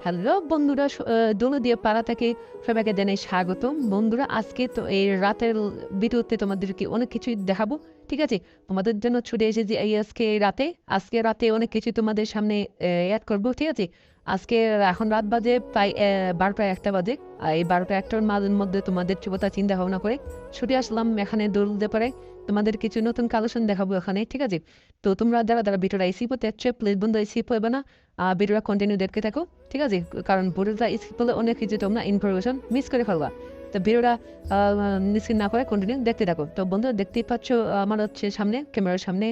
Hello বন্ধুরা, দোলো দিয়ে পাড়া থেকে সবাইকে জানাই স্বাগতম। বন্ধুরা, আজকে তো এই রাতের ভিডিওতে তোমাদেরকে অনেক কিছুই দেখাবো। ঠিক আছে, তোমাদের জন্য ছুটে এসেছি এই আজকে রাতে অনেক কিছু তোমাদের সামনে অ্যাড করবো। ঠিক আছে, আজকে এখন রাত বাজে প্রায় 12টা 1টা বাজে। আর এই 12টা 1টার মধ্যে তোমাদের কথা চিন্তা ভাবনা করে ছুটে আসলাম এখানে দোলতে পারে তোমাদের কিছু নতুন কালেকশন দেখাবো এখানে। ঠিক আছে, তো তোমরা যারা ভিডিওটা রিসিভ হতে যাচ্ছে প্লিজ বন্ধু রিসিভ হবে না, ভিডিওটা কন্টিনিউ দেখতে থাকো। ঠিক আছে, কারণ ভিডিওটা স্কিপ করলে অনেক কিছু তোমরা ইনফরমেশন মিস করে ফেলবা। তো ভিডিওটা মিস না করে কন্টিনিউ দেখতে থাকো। তো বন্ধুরা, দেখতেই পাচ্ছ আমার হচ্ছে সামনে ক্যামেরার সামনে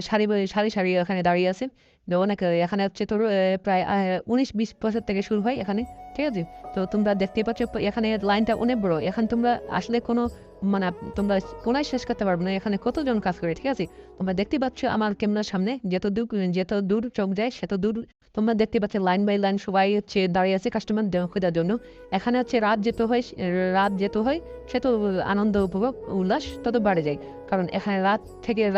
সারি সারি সারি এখানে দাঁড়িয়ে আছে। তো অনেক এখানে হচ্ছে তোর প্রায় 19-20 বছর থেকে শুরু হয় এখানে। ঠিক আছে, তো তোমরা দেখতেই পাচ্ছ এখানে লাইনটা অনেক বড়। এখন তোমরা আসলে কোনো মানে তোমরা কোনায় শেষ করতে পারবে না এখানে কতজন কাজ করে। ঠিক আছে, তোমরা দেখতে পাচ্ছ আমার ক্যামেরার সামনে যত দূর চোখ যায় সেত দূর তোমরা দেখতে পাচ্ছ লাইন বাই লাইন সবাই হচ্ছে দাঁড়িয়ে আছে কাস্টমার খোঁজার জন্য। এখানে হচ্ছে রাত যেতে হয় সে তো আনন্দ উপভোগ উল্লাস তত বাড়ে যায়। কারণ এখানে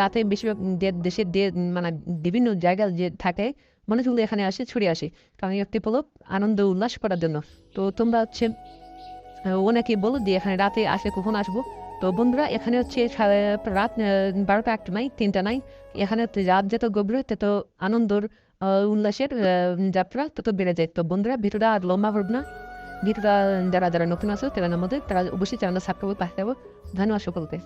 রাতে বেশিরভাগ দেশের মানে বিভিন্ন জায়গায় যে থাকে মানুষগুলো এখানে আসে ছড়িয়ে আসে, কারণ একটি পলব আনন্দ উল্লাস করার জন্য। তো তোমরা হচ্ছে অনেকে বলো দিয়ে এখানে রাতে আসলে কখন আসবো। তো বন্ধুরা, এখানে হচ্ছে রাত 12টা 1টা নাই 3টা নাই। এখানে হচ্ছে রাত যত গভীর হয় তত আনন্দর উল্লাসের যাত্রা তত বেড়ে যায়। তো বন্ধুরা, ভিডিওটা আর লম্বা করব না। ভিডিওটা যারা যারা নতুন আছো তারা অবশ্যই চ্যানেলটা সাবস্ক্রাইব পাঠাতে হবে। ধন্যবাদ সকলকে।